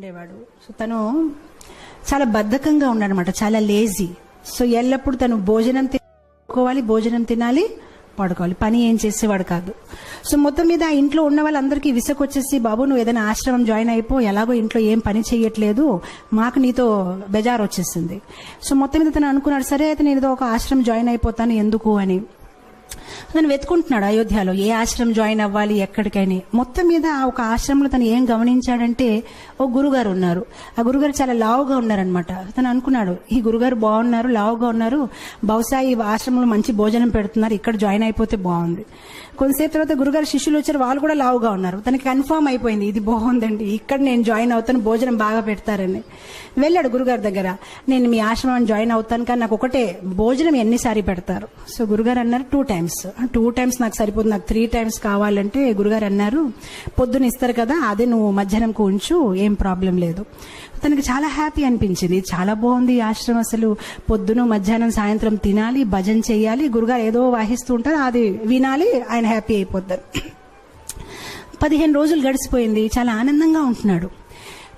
ఉండేవాడు. సో తను చాలా బద్ధకంగా ఉన్నాడనమాట, చాలా లేజీ. సో ఎల్లప్పుడు తను భోజనం తినాలి, పడుకోవాలి, పని ఏం చేసేవాడు కాదు. సో మొత్తం మీద ఆ ఇంట్లో ఉన్న వాళ్ళందరికీ విసుకొచ్చేసి, బాబు నువ్వు ఏదైనా ఆశ్రమం జాయిన్ అయిపో, ఎలాగో ఇంట్లో ఏం పని చేయట్లేదు, మాకు నీతో బెజార్ వచ్చేసింది. సో మొత్తం మీద తను అనుకున్నాడు, సరే అయితే నేను ఏదో ఒక ఆశ్రమం జాయిన్ అయిపోతాను ఎందుకు అని. తను వెతుకుంటున్నాడు అయోధ్యలో ఏ ఆశ్రమం జాయిన్ అవ్వాలి ఎక్కడికైనా. మొత్తం మీద ఒక ఆశ్రమంలో తను ఏం గమనించాడంటే, ఓ గురుగారు ఉన్నారు. ఆ గురుగారు చాలా లావుగా ఉన్నారనమాట. తను అనుకున్నాడు, ఈ గురుగారు బాగున్నారు, లావుగా ఉన్నారు, బహుశా ఈ ఆశ్రమంలో మంచి భోజనం పెడుతున్నారు, ఇక్కడ జాయిన్ అయిపోతే బాగుంది. కొంతసేపు తర్వాత గురుగారు శిష్యులు వచ్చారు, వాళ్ళు కూడా లావుగా ఉన్నారు. తనకి కన్ఫర్మ్ అయిపోయింది, ఇది బాగుందండి, ఇక్కడ నేను జాయిన్ అవుతాను, భోజనం బాగా పెడతారని. వెళ్ళాడు గురుగారి దగ్గర, నేను మీ ఆశ్రమాన్ని జాయిన్ అవుతాను, కానీ నాకు ఒకటే, భోజనం ఎన్నిసారి పెడతారు? సో గురుగారు అన్నారు 2 times నాకు సరిపోతుంది, నాకు 3 times కావాలంటే గురుగారు అన్నారు, పొద్దున ఇస్తారు కదా, అదే నువ్వు మధ్యాహ్నంకు ఉంచు, ఏం ప్రాబ్లం లేదు. తనకి చాలా హ్యాపీ అనిపించింది, చాలా బాగుంది ఈ ఆశ్రమం, అసలు పొద్దున మధ్యాహ్నం సాయంత్రం తినాలి, భజన చేయాలి, గురుగారు ఏదో వాహిస్తూ ఉంటారు, అది వినాలి, ఆయన హ్యాపీ అయిపోతారు. 15 రోజులు గడిచిపోయింది, చాలా ఆనందంగా ఉంటున్నాడు.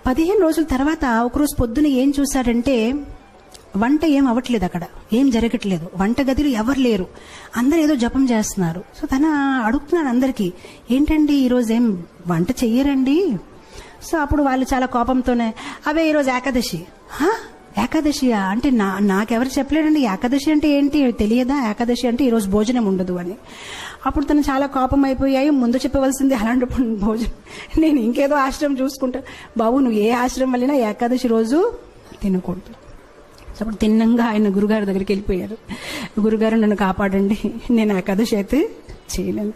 15 రోజుల తర్వాత ఒకరోజు పొద్దున ఏం చూశాడంటే, వంట ఏం అవ్వట్లేదు, అక్కడ ఏం జరగట్లేదు, వంట గదిలో ఎవరు లేరు, అందరు ఏదో జపం చేస్తున్నారు. సో తన అడుగుతున్నాడు అందరికీ, ఏంటండి ఈరోజు ఏం వంట చెయ్యరండి? సో అప్పుడు వాళ్ళు చాలా కోపంతోనే, అవే ఈరోజు ఏకాదశి. ఏకాదశియా అంటే నాకెవరు చెప్పలేడండి, ఏకాదశి అంటే ఏంటి తెలియదా, ఏకాదశి అంటే ఈరోజు భోజనం ఉండదు అని. అప్పుడు తను చాలా కోపం అయిపోయాయి, ముందు చెప్పవలసింది అలాంటి భోజనం, నేను ఇంకేదో ఆశ్రమం చూసుకుంటా. బాబు నువ్వు ఏ ఆశ్రమం వెళ్ళినా ఏకాదశి రోజు తినకూడదు. అప్పుడు తిన్నంగా ఆయన గురుగారి దగ్గరికి వెళ్ళిపోయారు. గురుగారు నన్ను కాపాడండి, నేను ఏకాదశి అయితే చేయలేను,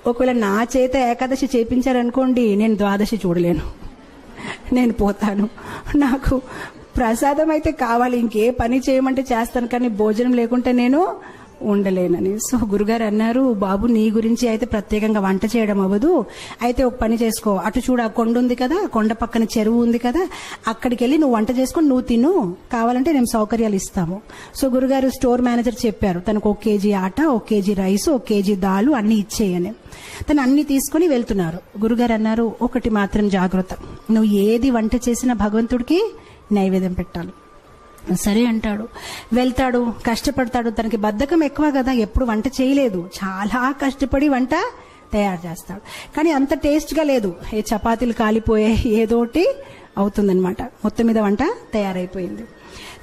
ఒకవేళ నా చేత ఏకాదశి చేయించారనుకోండి, నేను ద్వాదశి చూడలేను, నేను పోతాను, నాకు ప్రసాదం అయితే కావాలి, ఇంకే పని చేయమంటే చేస్తాను, కానీ భోజనం లేకుంటే నేను ఉండలేనని. సో గురుగారు అన్నారు, బాబు నీ గురించి అయితే ప్రత్యేకంగా వంట చేయడం అవ్వదు, అయితే ఒక పని చేసుకో, అటు చూడ కొండ ఉంది కదా, కొండ పక్కన చెరువు ఉంది కదా, అక్కడికి వెళ్ళి నువ్వు వంట చేసుకొని నువ్వు తిను, కావాలంటే మేము సౌకర్యాలు ఇస్తాము. సో గురుగారు స్టోర్ మేనేజర్ చెప్పారు, తనకు 1 kg ఆట, 1 kg రైస్, 1 kg దాలు అన్ని ఇచ్చేయని. తను అన్ని తీసుకుని వెళ్తున్నారు. గురుగారు అన్నారు, ఒకటి మాత్రం జాగ్రత్త, నువ్వు ఏది వంట చేసినా భగవంతుడికి నైవేద్యం పెట్టాలి. సరే అంటాడు, వెళ్తాడు, కష్టపడతాడు. తనకి బద్ధకం ఎక్కువ కదా, ఎప్పుడు వంట చేయలేదు, చాలా కష్టపడి వంట తయారు చేస్తాడు, కానీ అంత టేస్ట్గా లేదు, ఏ చపాతీలు కాలిపోయే ఏదోటి అవుతుందన్నమాట. మొత్తం మీద వంట తయారైపోయింది.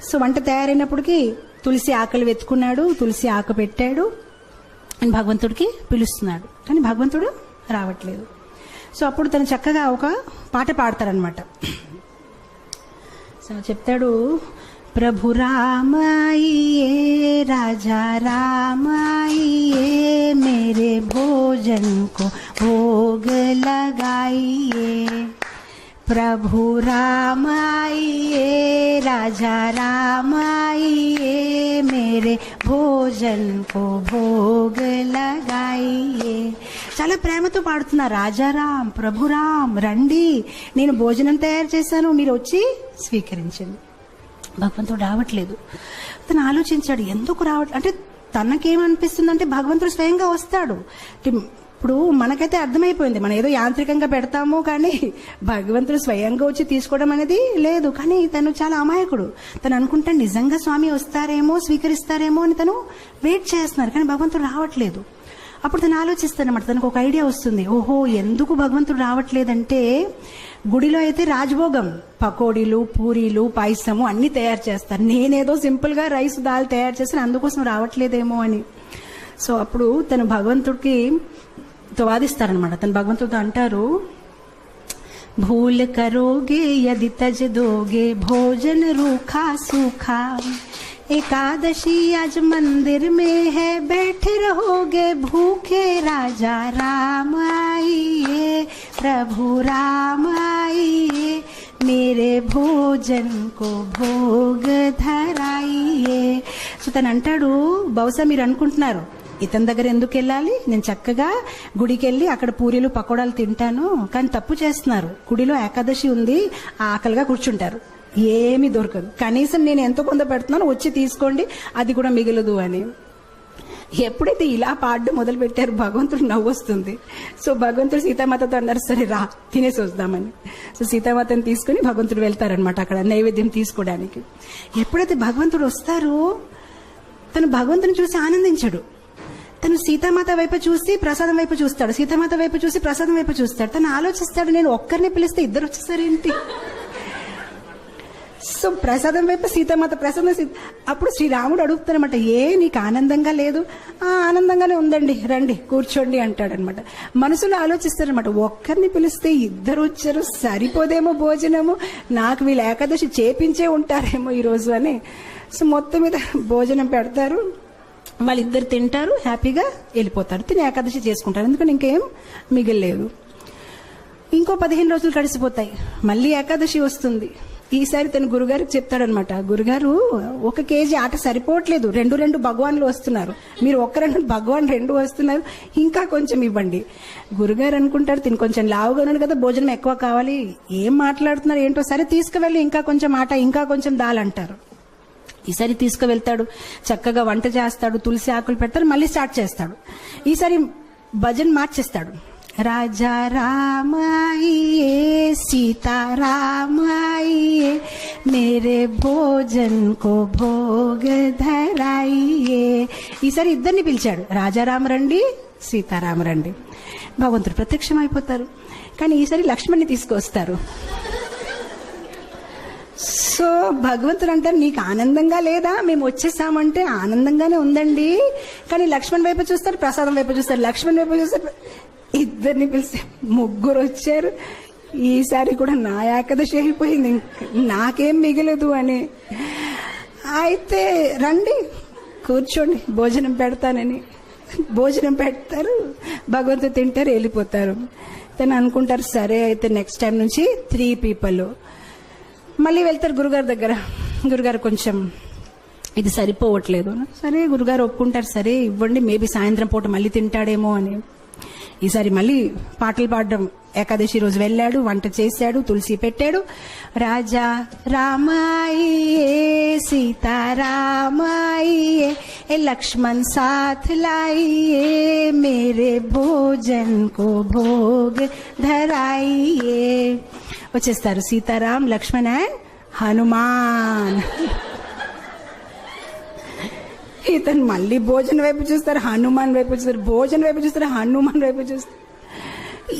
సో వంట తయారైనప్పటికీ తులసి ఆకులు వెతుకున్నాడు, తులసి ఆకు పెట్టాడు, భగవంతుడికి పిలుస్తున్నాడు, కానీ భగవంతుడు రావట్లేదు. సో అప్పుడు తను చక్కగా ఒక పాట పాడతారనమాట. సో చెప్తాడు, प्रभु राम आइए, राजा राम आइए, मेरे भोजन को भोग लगाइए। प्रभु राम आइए, राजा राम आइए, मेरे भोजन को भोग लगाइए. చాలా ప్రేమతో పాడుతున్నా, రాజారాం ప్రభురాం రండి, నేను భోజనం తయారు చేశాను, మీరు వచ్చి స్వీకరించండి. భగవంతుడు రావట్లేదు. తను ఆలోచించాడు, ఎందుకు రావట్లేదు అంటే, తనకేమనిపిస్తుందంటే భగవంతుడు స్వయంగా వస్తాడు. ఇప్పుడు మనకైతే అర్థమైపోయింది, మనం ఏదో యాంత్రికంగా పెడతాము, కానీ భగవంతుడు స్వయంగా వచ్చి తీసుకోవడం అనేది లేదు. కానీ తను చాలా అమాయకుడు, తను అనుకుంటా నిజంగా స్వామి వస్తారేమో, స్వీకరిస్తారేమో అని తను వెయిట్ చేస్తున్నారు, కానీ భగవంతుడు రావట్లేదు. అప్పుడు తను ఆలోచిస్తానమాట, తనకు ఒక ఐడియా వస్తుంది, ఓహో ఎందుకు భగవంతుడు రావట్లేదంటే, గుడిలో అయితే రాజభోగం, పకోడీలు, పూరీలు, పాయసము అన్ని తయారు చేస్తారు, నేనేదో సింపుల్ గా రైస్ దాల్ తయారు చేస్తాను, అందుకోసం రావట్లేదేమో అని. సో అప్పుడు తను భగవంతుడికి వాదిస్తారనమాట. తను భగవంతుడితో అంటారు, భూల్ కరోగే యది తజ్ దోగే భోజన రూఖా సూఖా, एकादशी आज मंदिर में है, बैठे रहोगे भूखे, राजा राम आइए, प्रभु राम आइए, मेरे भोजन को भोग धराइए. సో తను అంటాడు, బహుశా మీరు అనుకుంటున్నారు ఇతని దగ్గర ఎందుకు వెళ్ళాలి, నేను చక్కగా గుడికి వెళ్ళి అక్కడ పూరీలు పకోడాలు తింటాను, కానీ తప్పు చేస్తున్నారు, గుడిలో ఏకాదశి ఉంది, ఆకలిగా కూర్చుంటారు, ఏమీ దొరకదు, కనీసం నేను ఎంతో కొంత పెడుతున్నాను, వచ్చి తీసుకోండి, అది కూడా మిగలదు అని. ఎప్పుడైతే ఇలా పాడడం మొదలు పెట్టారు భగవంతుడు నవ్వు వస్తుంది. సో భగవంతుడు సీతామాతతో అన్నారు, సరే రా తినేసి వద్దామని. సో సీతామాతని తీసుకుని భగవంతుడు వెళ్తారనమాట అక్కడ నైవేద్యం తీసుకోవడానికి. ఎప్పుడైతే భగవంతుడు వస్తారో తను భగవంతుని చూసి ఆనందించడు. తను సీతామాత వైపు చూసి ప్రసాదం వైపు చూస్తాడు, సీతామాత వైపు చూసి ప్రసాదం వైపు చూస్తాడు. తను ఆలోచిస్తాడు, నేను ఒక్కరిని పిలిస్తే ఇద్దరు వచ్చేసారేంటి. సో ప్రసాదం వైపు సీతామాత, ప్రసాదం అప్పుడు శ్రీరాముడు అడుగుతారనమాట, నీకు ఆనందంగా లేదు? ఆనందంగానే ఉందండి, రండి కూర్చోండి అంటాడనమాట. మనసులో ఆలోచిస్తారనమాట, ఒక్కరిని పిలిస్తే ఇద్దరు వచ్చారు, సరిపోదేమో భోజనము, నాకు వీళ్ళు ఏకాదశి చేపించే ఉంటారేమో ఈరోజు అని. సో మొత్తం మీద భోజనం పెడతారు, వాళ్ళిద్దరు తింటారు, హ్యాపీగా వెళ్ళిపోతారు, తిని ఏకాదశి చేసుకుంటారు. ఎందుకంటే ఇంకేం మిగిలేదు. ఇంకో 15 రోజులు గడిచిపోతాయి, మళ్ళీ ఏకాదశి వస్తుంది. ఈసారి తన గురుగారికి చెప్తాడనమాట, గురుగారు 1 కేజీ ఆట సరిపోవట్లేదు, 2 భగవాన్లు వస్తున్నారు, మీరు 1 భగవాన్ 2 వస్తున్నారు, ఇంకా కొంచెం ఇవ్వండి. గురుగారు అనుకుంటారు, తిని కొంచెం లావుగా ఉన్నాడు కదా, భోజనం ఎక్కువ కావాలి, ఏం మాట్లాడుతున్నారు ఏంటో, సరే తీసుకువెళ్ళి ఇంకా కొంచెం ఆట, ఇంకా కొంచెం దాల్ అంటారు. ఈసారి తీసుకువెళ్తాడు, చక్కగా వంట చేస్తాడు, తులసి ఆకులు పెడతాడు, మళ్ళీ స్టార్ట్ చేస్తాడు. ఈసారి భజన్ మార్చేస్తాడు. రాజా రామాయే సీతారామాయే మేరే భోజన్ కో భోగ ధరాయే. ఈసారి ఇద్దరిని పిలిచాడు, రాజారామ రండి, సీతారామ రండి. భగవంతుడు ప్రత్యక్షం అయిపోతారు. కానీ ఈసారి లక్ష్మణ్ని తీసుకొస్తారు. సో భగవంతుడు అంటారు, నీకు ఆనందంగా లేదా? మేము వచ్చేసామంటే ఆనందంగానే ఉందండి, కానీ లక్ష్మణ్ వైపు చూస్తారు, ప్రసాదం వైపు చూస్తారు, లక్ష్మణ్ వైపు చూస్తారు. ఇద్దరిని పిలిస్తే 3 వచ్చారు. ఈసారి కూడా నా ఏకాదశి అయిపోయింది, నాకేం మిగలదు అని. అయితే రండి కూర్చోండి, భోజనం పెడతానని భోజనం పెడతారు, భగవంతుడు తింటారు, వెళ్ళిపోతారు. తను అనుకుంటారు, సరే అయితే నెక్స్ట్ టైం నుంచి 3 పీపుల్. మళ్ళీ వెళ్తారు గురుగారి దగ్గర. గురుగారు కొంచెం ఇది సరిపోవట్లేదు. సరే గురుగారు ఒప్పుకుంటారు, సరే ఇవ్వండి, మేబీ సాయంత్రం పూట మళ్ళీ తింటాడేమో అని. ఈసారి మళ్ళీ పాటలు పాడడం. ఏకాదశి రోజు వెళ్ళాడు, వంట చేశాడు, తులసి పెట్టాడు. రాజా రామాయే సీతారామాయే లక్ష్మణ్ సాథ్ లాయియే మేరే భోజన్ కో భోగ్ ధరాయియే. వచ్చేస్తారు సీతారాం, లక్ష్మణ్ అండ్ హనుమాన్. ఇతను మళ్ళీ భోజనం వైపు చూస్తారు, హనుమాన్ వైపు చూస్తారు, భోజనం వైపు చూస్తారు, హనుమాన్ వైపు చూస్తారు.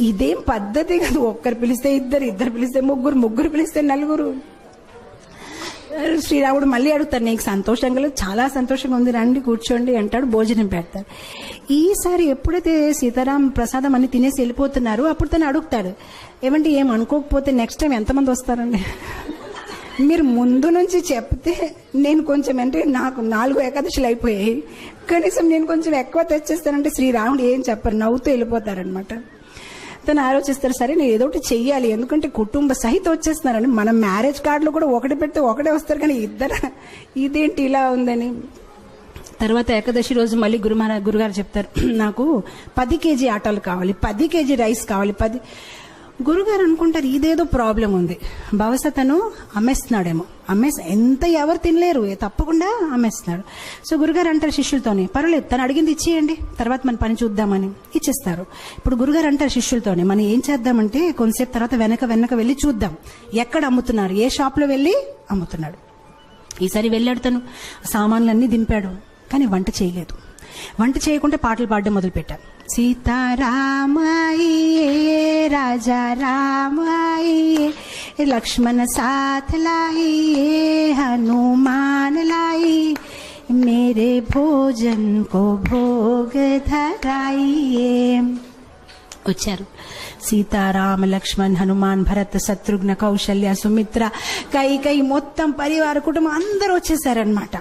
ఇదేం పద్ధతి కాదు. 1 పిలిస్తే 2, 2 పిలిస్తే 3, 3 పిలిస్తే 4. శ్రీరాముడు మళ్ళీ అడుగుతారు, నీకు సంతోషంగా లేదు? చాలా సంతోషంగా ఉంది, రండి కూర్చోండి అంటాడు, భోజనం పెడతారు. ఈసారి ఎప్పుడైతే సీతారాం ప్రసాదం అన్ని తినేసి వెళ్ళిపోతున్నారు, అప్పుడు తను అడుగుతాడు, ఏమంటే ఏం అనుకోకపోతే నెక్స్ట్ టైం ఎంతమంది వస్తారండి? మీరు ముందు నుంచి చెప్తే నేను కొంచెం, అంటే నాకు 4 ఏకాదశులు అయిపోయాయి, కనీసం నేను కొంచెం ఎక్కువ తెచ్చేస్తానంటే శ్రీరాముడు ఏం చెప్పరు, నవ్వుతూ వెళ్ళిపోతారనమాట. తను ఆలోచిస్తారు, సరే నేను ఏదో ఒకటి చెయ్యాలి, ఎందుకంటే కుటుంబ సహితం వచ్చేస్తున్నారని. మనం మ్యారేజ్ కార్డులో కూడా 1 పెడితే 1 వస్తారు, కానీ 2 ఇదేంటి ఇలా ఉందని. తర్వాత ఏకాదశి రోజు మళ్ళీ గురుగారు చెప్తారు, నాకు 10 కేజీ ఆటాలు కావాలి, 10 కేజీ రైస్ కావాలి. గురుగారు అనుకుంటారు, ఇదేదో ప్రాబ్లం ఉంది, బహుశా తను అమ్మేస్తున్నాడేమో, ఎంత ఎవరు తినలేరు, తప్పకుండా అమ్మేస్తున్నాడు. సో గురుగారు అంటారు శిష్యులతోనే, పర్వాలేదు తను అడిగింది ఇచ్చేయండి, తర్వాత మన పని చూద్దామని ఇచ్చేస్తారు. ఇప్పుడు గురుగారు అంటారు శిష్యులతోనే, మనం ఏం చేద్దామంటే కొంతసేపు తర్వాత వెనక వెళ్ళి చూద్దాం, ఎక్కడ అమ్ముతున్నారు, ఏ షాప్లో వెళ్ళి అమ్ముతున్నాడు. ఈసారి వెళ్ళాడు, తను సామాన్లన్నీ దింపాడు, కానీ వంట చేయలేదు. వంట చేయకుండా పాటలు పాడడం మొదలుపెట్టారు. సీతారామాయే రాజా రామాయే లక్ష్మణ సాథ్ లాయియే హనుమాన్ లాయి మేరే భోజన్ కో భోగ ధరాయియే. వచ్చారు సీతారామ లక్ష్మణ్ హనుమాన్ భరత్ శత్రుఘ్న కౌశల్య సుమిత్ర కైకేయి మొత్తం పరివార కుటుంబం అందరూ వచ్చేసారనమాట.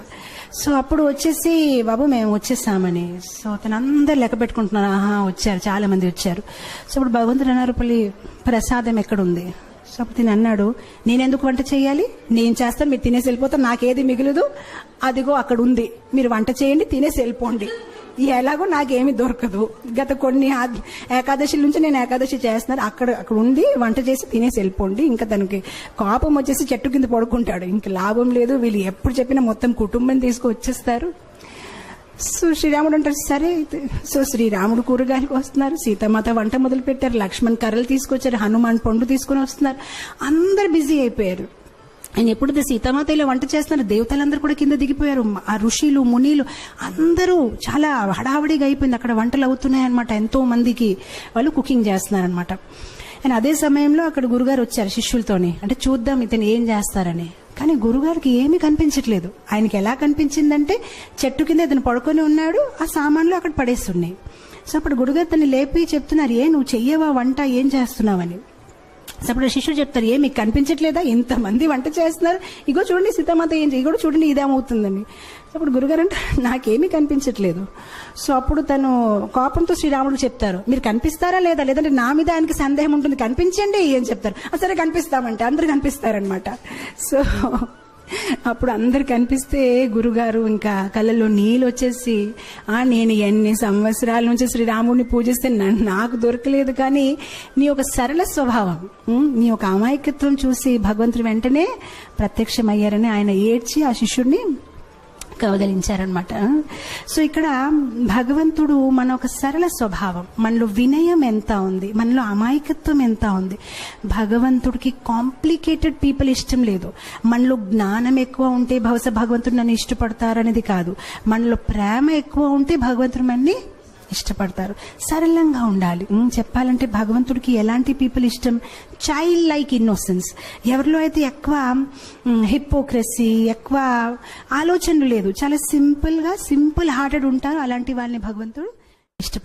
సో అప్పుడు వచ్చేసి, బాబు మేము వచ్చేసామని. సో తను అందరు లెక్క పెట్టుకుంటున్నారు, వచ్చారు, చాలా మంది వచ్చారు. సో ఇప్పుడు భగవంతుడు అన్నారు, ప్రసాదం ఎక్కడుంది? సో అప్పుడు తిని అన్నాడు, నేనెందుకు వంట చేయాలి, నేను చేస్తాను, మీరు తినేసి వెళ్ళిపోతారు, నాకేది మిగలదు, అదిగో అక్కడ ఉంది, మీరు వంట చేయండి, తినేసి వెళ్ళిపోండి, ఎలాగో నాకేమీ దొరకదు, గత కొన్ని ఏకాదశి నుంచి నేను ఏకాదశి చేస్తున్నాను, అక్కడ ఉంది, వంట చేసి తినేసి వెళ్ళిపోండి. ఇంకా తనకి కోపం వచ్చేసి చెట్టు కింద పడుకుంటాడు, ఇంకా లాభం లేదు, వీళ్ళు ఎప్పుడు చెప్పినా మొత్తం కుటుంబం తీసుకు వచ్చేస్తారు. సో శ్రీరాముడు అంటారు సరే అయితే. సో శ్రీరాముడు కూరగాయలకు వస్తున్నారు, సీతామాత వంట మొదలు పెట్టారు, లక్ష్మణ్ కర్రలు తీసుకొచ్చారు, హనుమాన్ పండు తీసుకొని వస్తున్నారు, అందరు బిజీ అయిపోయారు. ఆయన ఎప్పుడైతే సీతామాత ఇలా వంట చేస్తున్నారు, దేవతలందరూ కూడా కింద దిగిపోయారు, ఆ ఋషులు మునీలు అందరూ చాలా హడావిడిగా అయిపోయింది. అక్కడ వంటలు అవుతున్నాయి అనమాట, ఎంతో మందికి వాళ్ళు కుకింగ్ చేస్తున్నారనమాట. అండ్ అదే సమయంలో అక్కడ గురుగారు వచ్చారు శిష్యులతోని, అంటే చూద్దాం ఇతను ఏం చేస్తారని. కానీ గురుగారికి ఏమీ కనిపించట్లేదు. ఆయనకి ఎలా కనిపించిందంటే చెట్టు కింద ఇతను పడుకొని ఉన్నాడు, ఆ సామాన్లు అక్కడ పడేస్తున్నాయి. సో అప్పుడు గురుగారు తను లేపి చెప్తున్నారు, నువ్వు చెయ్యవా వంట, ఏం చేస్తున్నావని. సో అప్పుడు శిష్యుడు చెప్తారు, మీకు కనిపించట్లేదా, ఇంతమంది వంట చేస్తున్నారు, ఇగో చూడండి సీతామాత ఏం ఇగో చూడండి ఇదేమవుతుందని. అప్పుడు గురుగారు అంటే నాకేమీ కనిపించట్లేదు. సో అప్పుడు తను కోపంతో శ్రీరాముడు చెప్తారు, మీరు కనిపిస్తారా లేదా, లేదంటే నా మీద ఆయనకి సందేహం ఉంటుంది, కనిపించండి అని చెప్తారు. సరే కనిపిస్తామంటే అందరు కనిపిస్తారనమాట. సో అప్పుడు అందరు కనిపిస్తే గురుగారు ఇంకా కళ్ళల్లో నీళ్ళు వచ్చేసి, నేను ఎన్ని సంవత్సరాల నుంచి శ్రీరాముడిని పూజిస్తే నాకు దొరకలేదు, కానీ నీ ఒక సరళ స్వభావం, నీ ఒక అమాయకత్వం చూసి భగవంతుడు వెంటనే ప్రత్యక్షమయ్యారని ఆయన ఏడ్చి ఆ శిష్యుడిని కవదలించారనమాట. సో ఇక్కడ భగవంతుడు మన ఒక సరళ స్వభావం, మనలో వినయం ఎంత ఉంది, మనలో అమాయకత్వం ఎంత ఉంది. భగవంతుడికి కాంప్లికేటెడ్ పీపుల్ ఇష్టం లేదు. మనలో జ్ఞానం ఎక్కువ ఉంటే బహుశా భగవంతుడు నన్ను ఇష్టపడతారనేది కాదు, మనలో ప్రేమ ఎక్కువ ఉంటే భగవంతుడు మనని ఇష్టపడతారు. సరళంగా ఉండాలి. చెప్పాలంటే భగవంతుడికి ఎలాంటి పీపుల్ ఇష్టం, చైల్డ్ లైక్ ఇన్నోసెన్స్. ఎవరిలో అయితే ఎక్కువ హిపోక్రసీ, ఎక్కువ ఆలోచనలు లేదు, చాలా సింపుల్ హార్టెడ్ ఉంటారు, అలాంటి వాళ్ళని భగవంతుడు ఇష్టపడతారు.